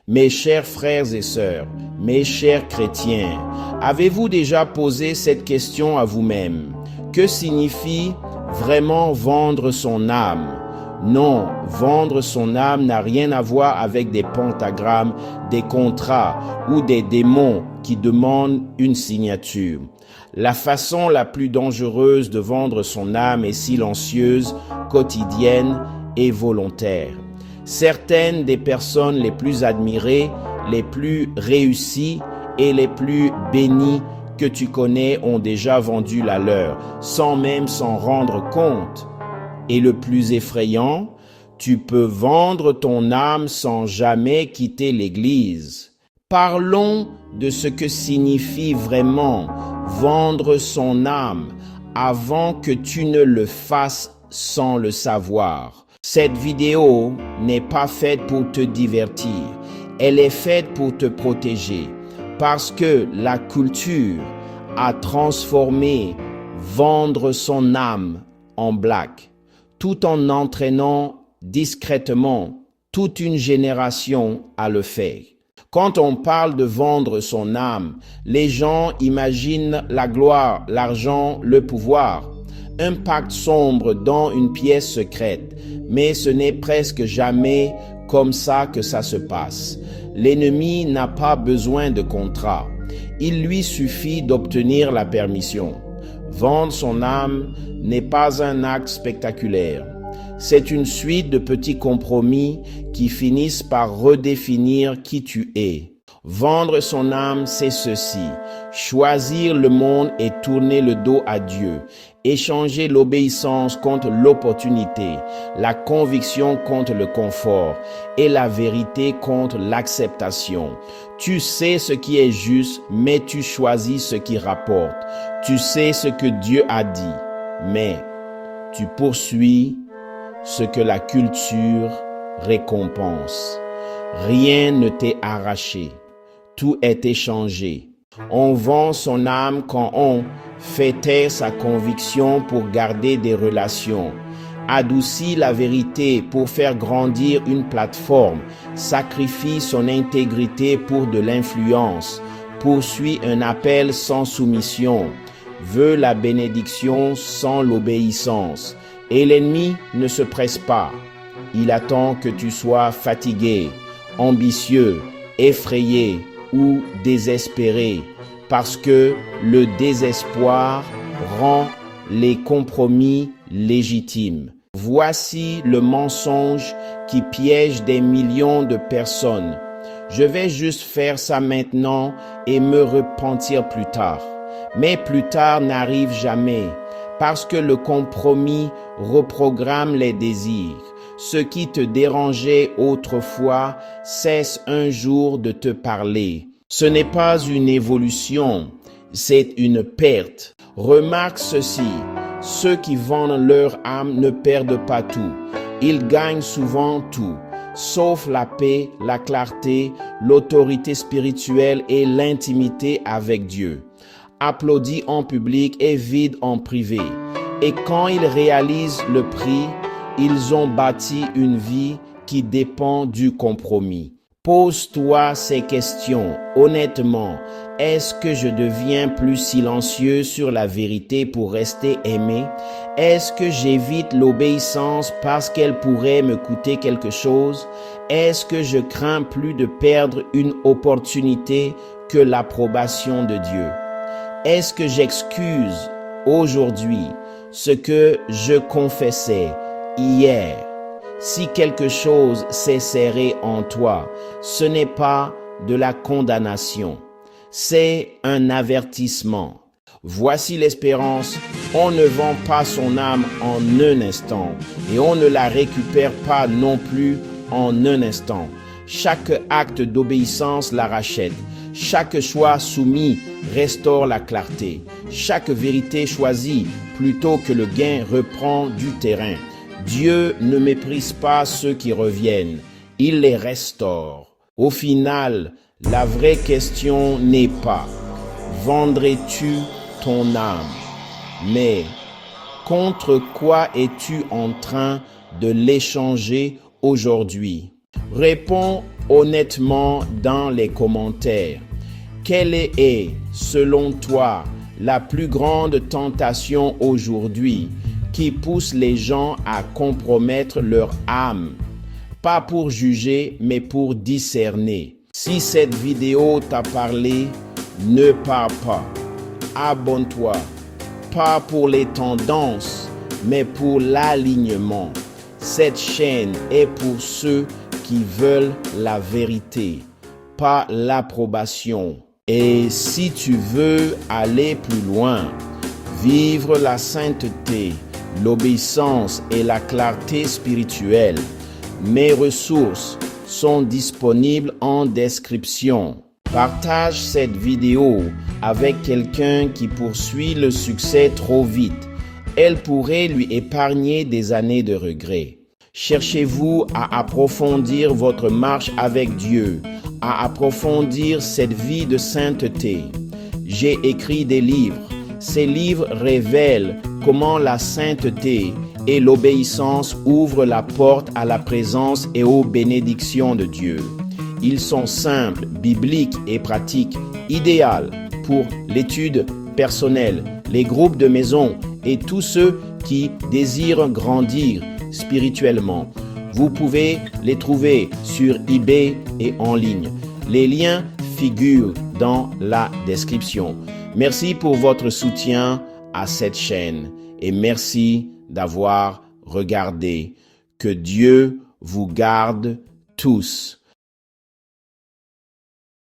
Mes chers frères et sœurs, mes chers chrétiens, avez-vous déjà posé cette question à vous-même? Que signifie vraiment vendre son âme? Non, vendre son âme n'a rien à voir avec des pentagrammes, des contrats ou des démons qui demandent une signature. La façon la plus dangereuse de vendre son âme est silencieuse, quotidienne et volontaire. Certaines des personnes les plus admirées, les plus réussies et les plus bénies que tu connais ont déjà vendu la leur, sans même s'en rendre compte. Et le plus effrayant, tu peux vendre ton âme sans jamais quitter l'Église. Parlons de ce que signifie vraiment vendre son âme avant que tu ne le fasses sans le savoir. Cette vidéo n'est pas faite pour te divertir, elle est faite pour te protéger parce que la culture a transformé vendre son âme en blague, tout en entraînant discrètement toute une génération à le faire. Quand on parle de vendre son âme, les gens imaginent la gloire, l'argent, le pouvoir, un pacte sombre dans une pièce secrète, mais ce n'est presque jamais comme ça que ça se passe. L'ennemi n'a pas besoin de contrat, il lui suffit d'obtenir la permission. Vendre son âme n'est pas un acte spectaculaire. C'est une suite de petits compromis qui finissent par redéfinir qui tu es. Vendre son âme, c'est ceci: choisir le monde et tourner le dos à Dieu, échanger l'obéissance contre l'opportunité, la conviction contre le confort et la vérité contre l'acceptation. Tu sais ce qui est juste, mais tu choisis ce qui rapporte. Tu sais ce que Dieu a dit, mais tu poursuis ce que la culture récompense. Rien ne t'est arraché, tout est échangé. On vend son âme quand on fait taire sa conviction pour garder des relations, adoucit la vérité pour faire grandir une plateforme, sacrifie son intégrité pour de l'influence, poursuit un appel sans soumission, veut la bénédiction sans l'obéissance. Et l'ennemi ne se presse pas. Il attend que tu sois fatigué, ambitieux, effrayé ou désespéré, parce que le désespoir rend les compromis légitimes. Voici le mensonge qui piège des millions de personnes. Je vais juste faire ça maintenant et me repentir plus tard. Mais plus tard n'arrive jamais, parce que le compromis reprogramme les désirs. Ce qui te dérangeait autrefois cesse un jour de te parler. Ce n'est pas une évolution, c'est une perte. Remarque ceci, ceux qui vendent leur âme ne perdent pas tout. Ils gagnent souvent tout, sauf la paix, la clarté, l'autorité spirituelle et l'intimité avec Dieu. Applaudis en public et vide en privé. Et quand ils réalisent le prix, ils ont bâti une vie qui dépend du compromis. Pose-toi ces questions. Honnêtement, est-ce que je deviens plus silencieux sur la vérité pour rester aimé? Est-ce que j'évite l'obéissance parce qu'elle pourrait me coûter quelque chose? Est-ce que je crains plus de perdre une opportunité que l'approbation de Dieu? Est-ce que j'excuse aujourd'hui ce que je confessais hier? Si quelque chose s'est serré en toi, ce n'est pas de la condamnation, c'est un avertissement. Voici l'espérance, on ne vend pas son âme en un instant et on ne la récupère pas non plus en un instant. Chaque acte d'obéissance la rachète. Chaque choix soumis restaure la clarté. Chaque vérité choisie plutôt que le gain reprend du terrain. Dieu ne méprise pas ceux qui reviennent, il les restaure. Au final, la vraie question n'est pas « vendrais-tu ton âme ?» mais « contre quoi es-tu en train de l'échanger aujourd'hui ?» Réponds honnêtement dans les commentaires. Quelle est, selon toi, la plus grande tentation aujourd'hui qui pousse les gens à compromettre leur âme? Pas pour juger, mais pour discerner. Si cette vidéo t'a parlé, ne pars pas. Abonne-toi. Pas pour les tendances, mais pour l'alignement. Cette chaîne est pour ceux qui veulent la vérité, pas l'approbation. Et si tu veux aller plus loin, vivre la sainteté, l'obéissance et la clarté spirituelle, mes ressources sont disponibles en description. Partage cette vidéo avec quelqu'un qui poursuit le succès trop vite. Elle pourrait lui épargner des années de regrets. Cherchez-vous à approfondir votre marche avec Dieu, à approfondir cette vie de sainteté. J'ai écrit des livres. Ces livres révèlent comment la sainteté et l'obéissance ouvrent la porte à la présence et aux bénédictions de Dieu. Ils sont simples, bibliques et pratiques, idéaux pour l'étude personnelle, les groupes de maison et tous ceux qui désirent grandir spirituellement. Vous pouvez les trouver sur eBay et en ligne. Les liens figurent dans la description. Merci pour votre soutien à cette chaîne et merci d'avoir regardé. Que Dieu vous garde tous.